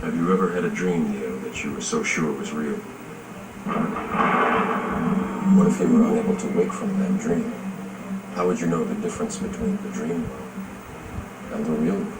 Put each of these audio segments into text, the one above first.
Have you ever had a dream, Neo, that you were so sure was real? What if you were unable to wake from that dream? How would you know the difference between the dream world and the real world?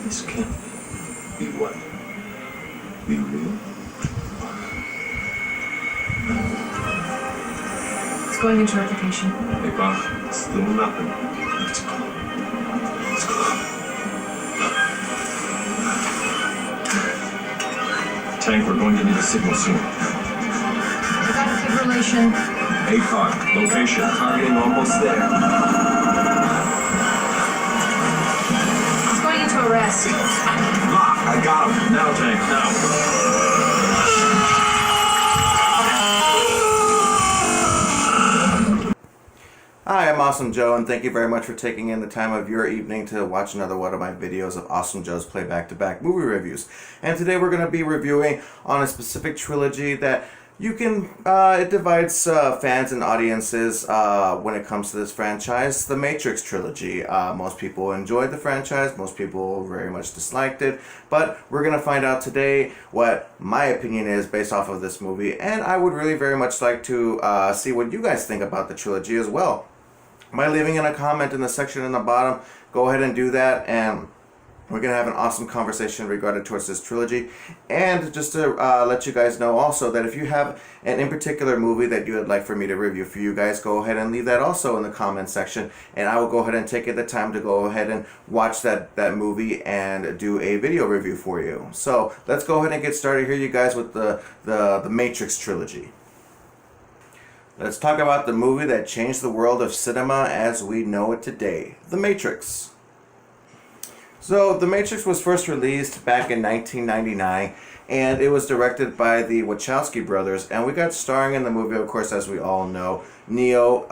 This can't be what? Be real? It's going into replication. Hey, Bob, still nothing. It's close. It's close. Tank, we're going to need a signal soon. I got fibrillation. ACOG, location, targeting almost there. It's going into arrest. Lock, I got him. Now, Tank, now. Hi, I'm Awesome Joe, and thank you very much for taking in the time of your evening to watch another one of my videos of Awesome Joe's Play Back-to-Back movie reviews. And today we're going to be reviewing on a specific trilogy that you can, it divides fans and audiences when it comes to this franchise, the Matrix trilogy. Most people enjoyed the franchise, most people very much disliked it, but we're going to find out today what my opinion is based off of this movie, and I would really very much like to see what you guys think about the trilogy as well. By leaving in a comment in the section in the bottom, go ahead and do that, and we're going to have an awesome conversation regarding towards this trilogy. And just to let you guys know also that if you have an in particular movie that you would like for me to review for you guys, go ahead and leave that also in the comment section, and I will go ahead and take the time to go ahead and watch that movie and do a video review for you. So let's go ahead and get started here, you guys, with the Matrix trilogy. Let's talk about the movie that changed the world of cinema as we know it today, The Matrix. So, The Matrix was first released back in 1999, and it was directed by the Wachowski brothers, and we got starring in the movie, of course, as we all know. Neo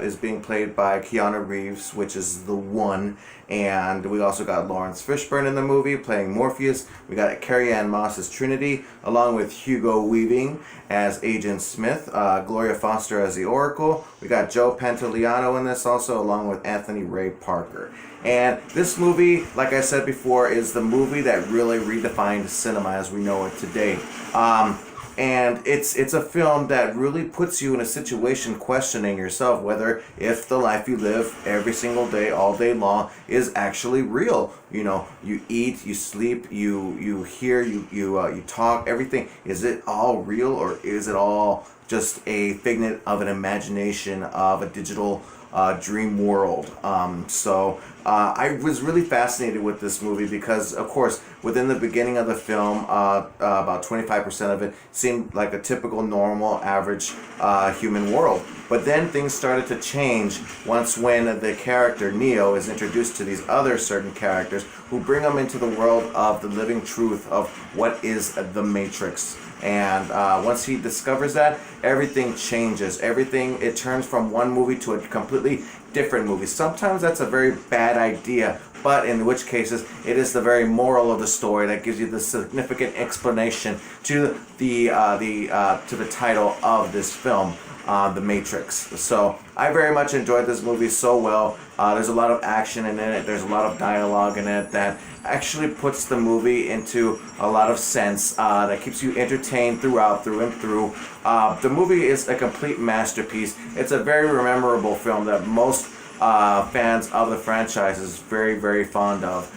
is being played by Keanu Reeves, which is the One, and we also got Lawrence Fishburne in the movie playing Morpheus. We got Carrie-Anne Moss as Trinity, along with Hugo Weaving as Agent Smith, Gloria Foster as the Oracle. We got Joe Pantoliano in this also, along with Anthony Ray Parker. And this movie, like I said before, is the movie that really redefined cinema as we know it today. And it's a film that really puts you in a situation questioning yourself whether if the life you live every single day, all day long, is actually real. You know, you eat, you sleep, you hear, you talk, everything. Is it all real, or is it all just a figment of an imagination of a digital dream world? I was really fascinated with this movie because, of course, within the beginning of the film, about 25% of it seemed like a typical, normal, average human world. But then things started to change when the character Neo is introduced to these other certain characters who bring him into the world of the living truth of what is the Matrix. And once he discovers that, everything changes. It turns from one movie to a completely different movie. Sometimes that's a very bad idea, but in which cases it is the very moral of the story that gives you the significant explanation to the title of this film, The Matrix. So I very much enjoyed this movie so well. There's a lot of action in it. There's a lot of dialogue in it that actually puts the movie into a lot of sense, that keeps you entertained through and through. The movie is a complete masterpiece. It's a very memorable film that most fans of the franchise is very, very fond of.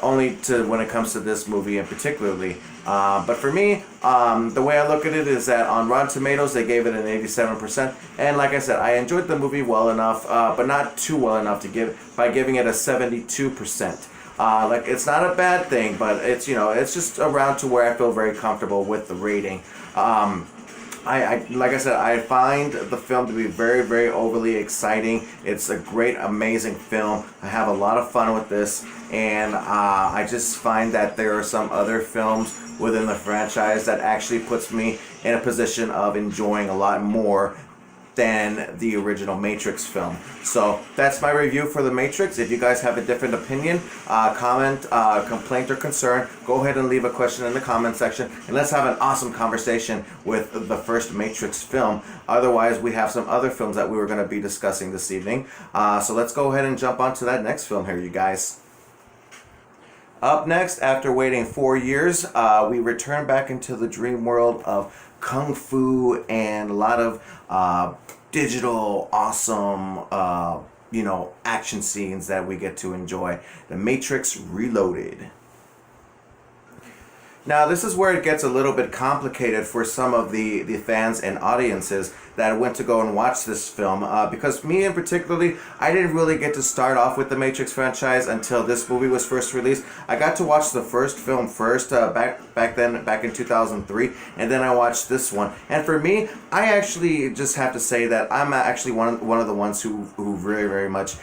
Only when it comes to this movie in particularly. But for me, the way I look at it is that on Rotten Tomatoes they gave it an 87%, and like I said, I enjoyed the movie well enough, but not too well enough to giving it a 72%. Like, it's not a bad thing, but it's just around to where I feel very comfortable with the rating. Like I said, I find the film to be very, very overly exciting. It's a great, amazing film. I have a lot of fun with this, and I just find that there are some other films within the franchise that actually puts me in a position of enjoying a lot more than the original Matrix film. So that's my review for The Matrix. If you guys have a different opinion, comment, complaint, or concern, go ahead and leave a question in the comment section, and let's have an awesome conversation with the first Matrix film. Otherwise, we have some other films that we were going to be discussing this evening. So let's go ahead and jump on to that next film here, you guys. Up next, after waiting 4 years, we return back into the dream world of kung fu and a lot of digital, awesome, action scenes that we get to enjoy. The Matrix Reloaded. Now, this is where it gets a little bit complicated for some of the fans and audiences that went to go and watch this film, because me in particularly, I didn't really get to start off with the Matrix franchise until this movie was first released. I got to watch the first film first, back in 2003, and then I watched this one. And for me, I actually just have to say that I'm actually one of the ones who very, very much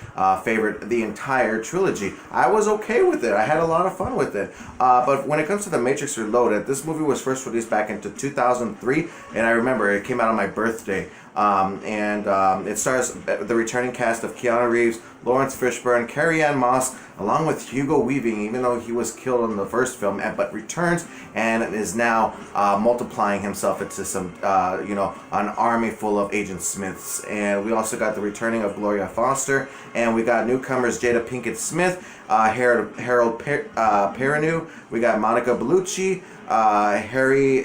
favored the entire trilogy. I was okay with it. I had a lot of fun with it. But when it comes to the Matrix Reloaded, this movie was first released back into 2003, and I remember it came out on my birthday. It stars the returning cast of Keanu Reeves, Lawrence Fishburne, Carrie-Anne Moss, along with Hugo Weaving, even though he was killed in the first film, but returns and is now multiplying himself into some, an army full of Agent Smiths. And we also got the returning of Gloria Foster, and we got newcomers Jada Pinkett Smith, Harold Perrineau, we got Monica Bellucci, Harry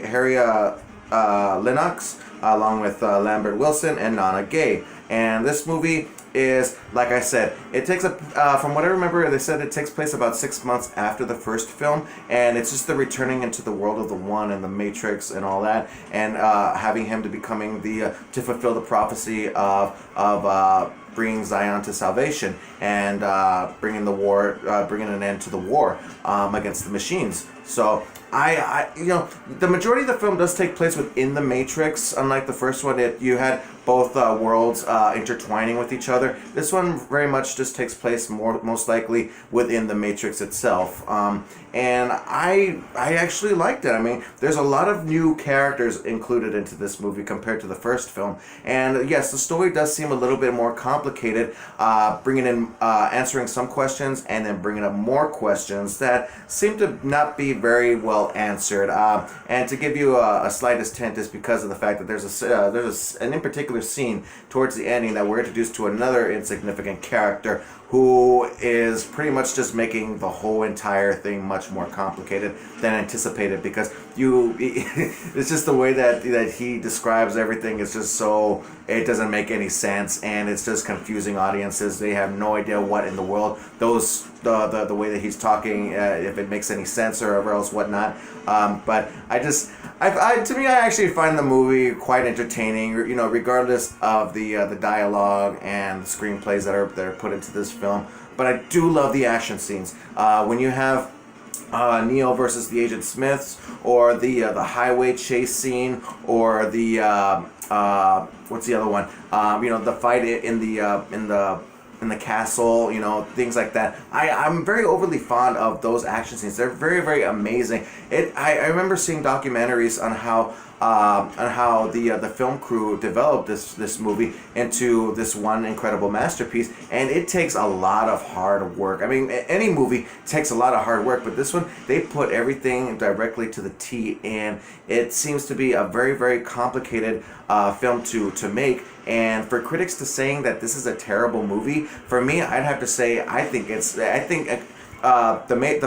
Lennox, along with Lambert Wilson and Nana Gay. And this movie is, like I said, it takes from what I remember, they said it takes place about 6 months after the first film, and it's just the returning into the world of the One and the Matrix and all that, and having him to becoming to fulfill the prophecy of bringing Zion to salvation and bringing an end to the war against the machines. So the majority of the film does take place within the Matrix. Unlike the first one, you had both worlds intertwining with each other. This one very much just takes place most likely within the Matrix itself. And I actually liked it. I mean, there's a lot of new characters included into this movie compared to the first film. And yes, the story does seem a little bit more complicated, answering some questions and then bringing up more questions that seem to not be very well answered. And to give you a slightest hint is because of the fact that there's an in particular scene towards the ending that we're introduced to another insignificant character who is pretty much just making the whole entire thing much more complicated than anticipated, because it's just the way that he describes everything is just so, it doesn't make any sense, and it's just confusing audiences. They have no idea what in the world the way that he's talking, if it makes any sense or else whatnot. But to me, I actually find the movie quite entertaining, regardless of the dialogue and the screenplays that are put into this film. But I do love the action scenes. When you have Neo versus the Agent Smiths, or the highway chase scene, or the what's the other one? The fight in the castle, things like that. I'm very overly fond of those action scenes. They're very, very amazing. I remember seeing documentaries on how the film crew developed this movie into this one incredible masterpiece, and it takes a lot of hard work. I mean, any movie takes a lot of hard work, but this one, they put everything directly to the T, and it seems to be a very, very complicated film to make. And for critics to saying that this is a terrible movie, for me, I'd have to say I think the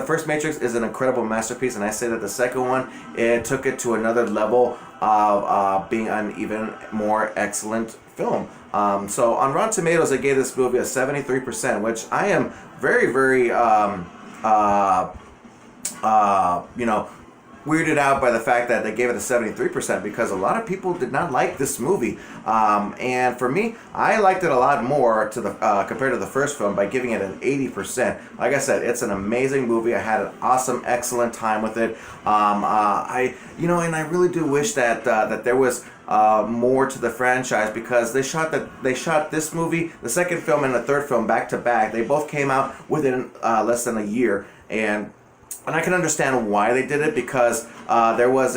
first Matrix is an incredible masterpiece, and I say that the second one, it took it to another level of being an even more excellent film. So on Rotten Tomatoes, I gave this movie a 73%, which I am very, very weirded out by the fact that they gave it a 73%, because a lot of people did not like this movie. And for me, I liked it a lot more compared to the first film by giving it an 80%. Like I said, it's an amazing movie. I had an awesome, excellent time with it. And I really do wish that there was more to the franchise, because they shot this movie, the second film and the third film back to back. They both came out within less than a year, and I can understand why they did it, because there was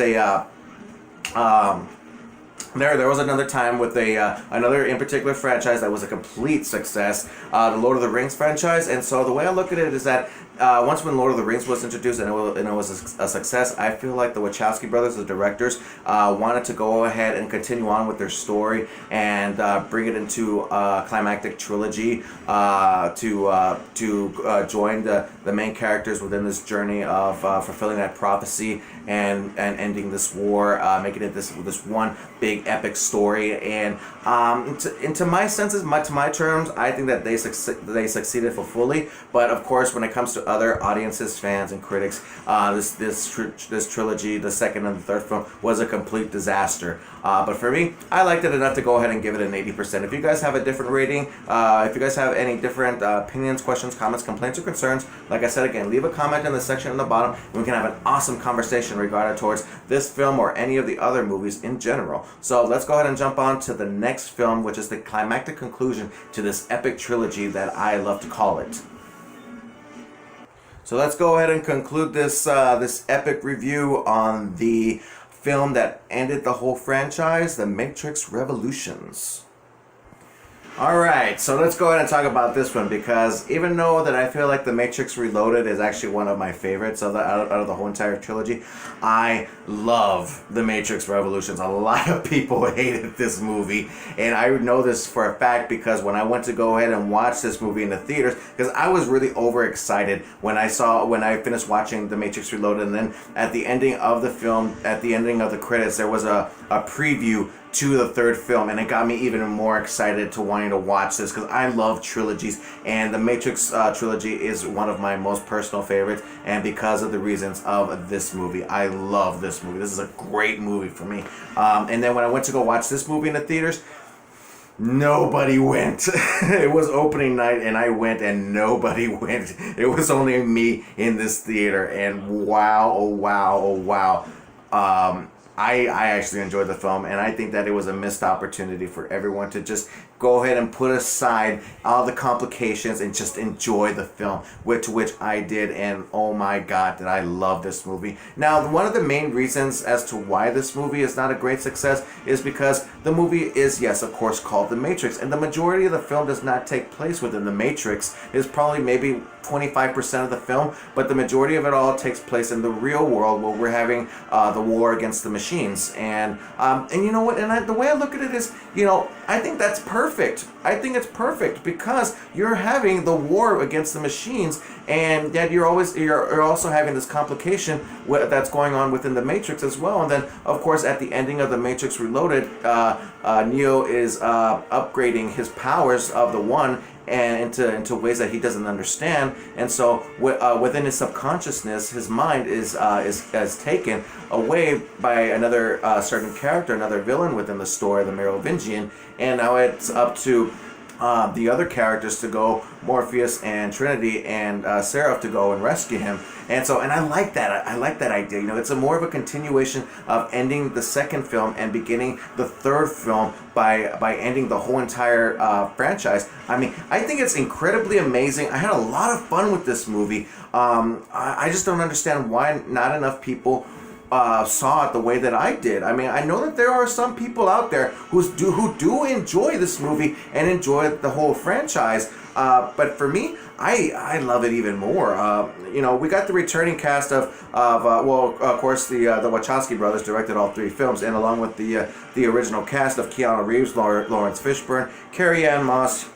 There was another time with another in particular franchise that was a complete success, the Lord of the Rings franchise. And so the way I look at it is that once when Lord of the Rings was introduced and it was a success, I feel like the Wachowski brothers, the directors, wanted to go ahead and continue on with their story and bring it into a climactic trilogy to join the main characters within this journey of fulfilling that prophecy and ending this war, making it this one big epic story. And to my senses, to my terms, I think that they succeeded fully. But of course, when it comes to other audiences, fans, and critics, this trilogy, the second and the third film, was a complete disaster. But for me, I liked it enough to go ahead and give it an 80%. If you guys have a different rating, if you guys have any different opinions, questions, comments, complaints, or concerns, like I said again, leave a comment in the section in the bottom, and we can have an awesome conversation regarding towards this film or any of the other movies in general. So let's go ahead and jump on to the next film, which is the climactic conclusion to this epic trilogy that I love to call it. So let's go ahead and conclude this epic review on the film that ended the whole franchise, The Matrix Revolutions. Alright, so let's go ahead and talk about this one, because even though that I feel like The Matrix Reloaded is actually one of my favorites out of the whole entire trilogy, I love The Matrix Revolutions. A lot of people hated this movie, and I know this for a fact because when I went to go ahead and watch this movie in the theaters, because I was really overexcited when I finished watching The Matrix Reloaded, and then at the ending of the film, at the ending of the credits, there was a preview to the third film, and it got me even more excited to wanting to watch this, because I love trilogies, and the Matrix trilogy is one of my most personal favorites, and because of the reasons of this movie. I love this movie. This is a great movie for me. And then when I went to go watch this movie in the theaters, nobody went. It was opening night and I went and nobody went. It was only me in this theater, and wow, oh wow, oh wow. I actually enjoyed the film, and I think that it was a missed opportunity for everyone to just go ahead and put aside all the complications and just enjoy the film, which I did, and oh my god, did I love this movie. Now, one of the main reasons as to why this movie is not a great success is because the movie is, yes, of course, called The Matrix, and the majority of the film does not take place within the Matrix. It's probably maybe 25% of the film, but the majority of it all takes place in the real world, where we're having the war against the machines. And you know what? And the way I look at it is, I think that's perfect. I think it's perfect because you're having the war against the machines, and yet you're also having this complication that's going on within the Matrix as well. And then, of course, at the ending of the Matrix Reloaded, Neo is upgrading his powers of the One and into ways that he doesn't understand, and so within his subconsciousness, his mind is taken away by another certain character, another villain within the story, the Merovingian, and now it's up to the other characters to go, Morpheus and Trinity and Seraph, to go and rescue him. And I like that. I like that idea. It's more of a continuation of ending the second film and beginning the third film by ending the whole entire franchise. I mean, I think it's incredibly amazing. I had a lot of fun with this movie. I just don't understand why not enough people saw it the way that I did. I mean, I know that there are some people out there who do enjoy this movie and enjoy the whole franchise. But for me, I love it even more. We got the returning cast of course, the Wachowski brothers directed all three films, and along with the original cast of Keanu Reeves, Lawrence Fishburne, Carrie Ann Moss,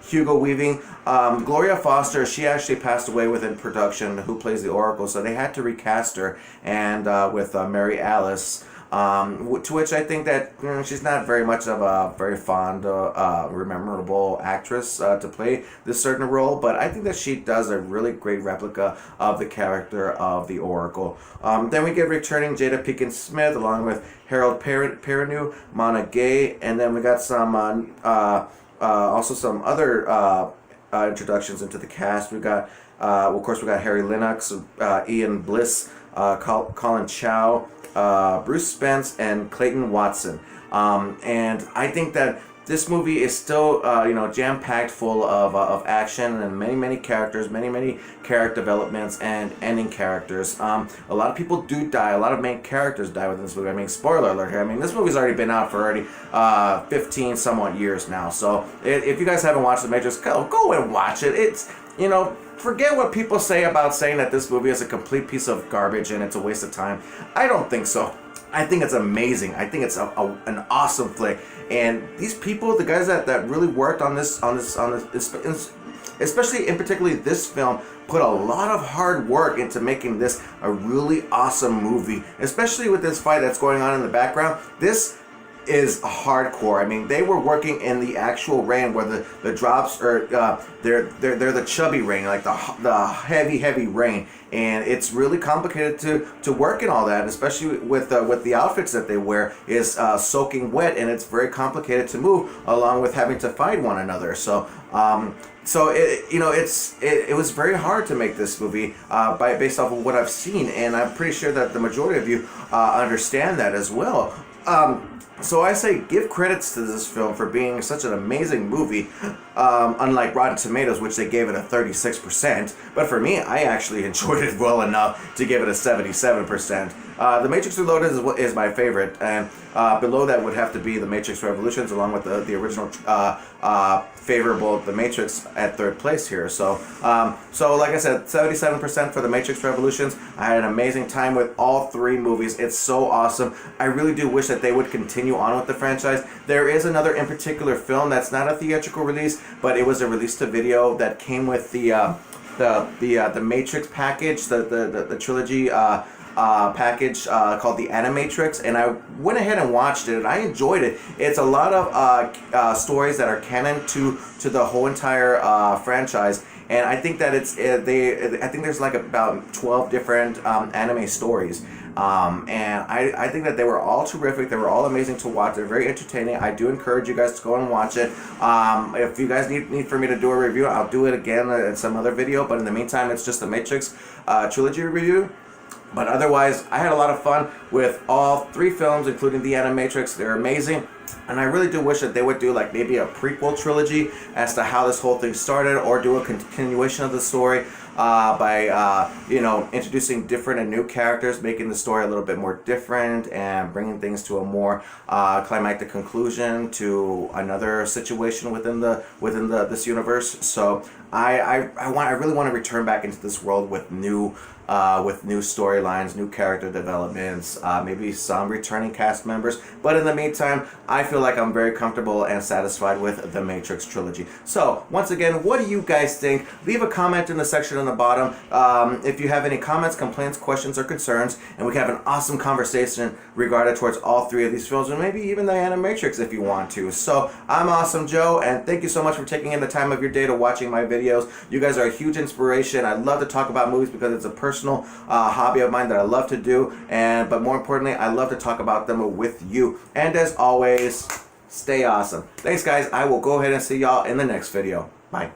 Hugo Weaving, Gloria Foster. She actually passed away within production, who plays the Oracle, so they had to recast her, and with Mary Alice. To which I think that she's not very much of a very fond, memorable actress to play this certain role, but I think that she does a really great replica of the character of the Oracle. Then we get returning Jada Pinkett Smith along with Harold Perrineau, Mona Gay, and then we got some also some other introductions into the cast. We got, of course, we got Harry Lennox, Ian Bliss, Colin Chow, Bruce Spence, and Clayton Watson. And I think that this movie is still, jam-packed full of action and many characters, many character developments and ending characters. A lot of people do die. A lot of main characters die within this movie. I mean, spoiler alert here. I mean, this movie's already been out for 15 somewhat years now. So if you guys haven't watched The Matrix, go and watch it. It's, forget what people say about saying that this movie is a complete piece of garbage and it's a waste of time. I don't think so. I think it's amazing. I think it's an awesome flick. And these people, the guys that really worked on this, especially in particularly this film, put a lot of hard work into making this a really awesome movie. Especially with this fight that's going on in the background. This is hardcore. I mean, they were working in the actual rain where the drops are they're the chubby rain, like the heavy rain, and it's really complicated to work in all that, and especially with the outfits that they wear is soaking wet, and it's very complicated to move along with having to fight one another. So it was very hard to make this movie based off of what I've seen, and I'm pretty sure that the majority of you understand that as well. So I say give credits to this film for being such an amazing movie, unlike Rotten Tomatoes, which they gave it a 36%. But for me, I actually enjoyed it well enough to give it a 77%. The Matrix Reloaded is my favorite, and below that would have to be The Matrix Revolutions, along with the original favorable The Matrix at third place here. So like I said, 77% for The Matrix Revolutions. I had an amazing time with all three movies. It's so awesome. I really do wish that they would continue on with the franchise. There is another in particular film that's not a theatrical release, but it was a release to video that came with the Matrix package, the trilogy package called the Animatrix, and I went ahead and watched it, and I enjoyed it. It's a lot of stories that are canon to the whole entire franchise, and I think that I think there's like about 12 different anime stories. And I think that they were all terrific. They were all amazing to watch. They're very entertaining. I do encourage you guys to go and watch it. If you guys need for me to do a review, I'll do it again in some other video. But in the meantime, it's just the Matrix trilogy review. But otherwise, I had a lot of fun with all three films, including the Animatrix. They're amazing. And I really do wish that they would do like maybe a prequel trilogy as to how this whole thing started, or do a continuation of the story by introducing different and new characters, making the story a little bit more different, and bringing things to a more climactic conclusion to another situation within this universe. So I really want to return back into this world with new storylines, new character developments, maybe some returning cast members. But in the meantime, I feel like I'm very comfortable and satisfied with the Matrix trilogy. So once again, what do you guys think? Leave a comment in the section on the bottom if you have any comments, complaints, questions, or concerns, and we can have an awesome conversation regarding towards all three of these films, and maybe even the Animatrix if you want to. So I'm Awesome Joe, and thank you so much for taking in the time of your day to watching my videos. You guys are a huge inspiration. I love to talk about movies because it's a personal hobby of mine that I love to do, but more importantly, I love to talk about them with you. And as always, stay awesome. Thanks guys. I will go ahead and see y'all in the next video. Bye.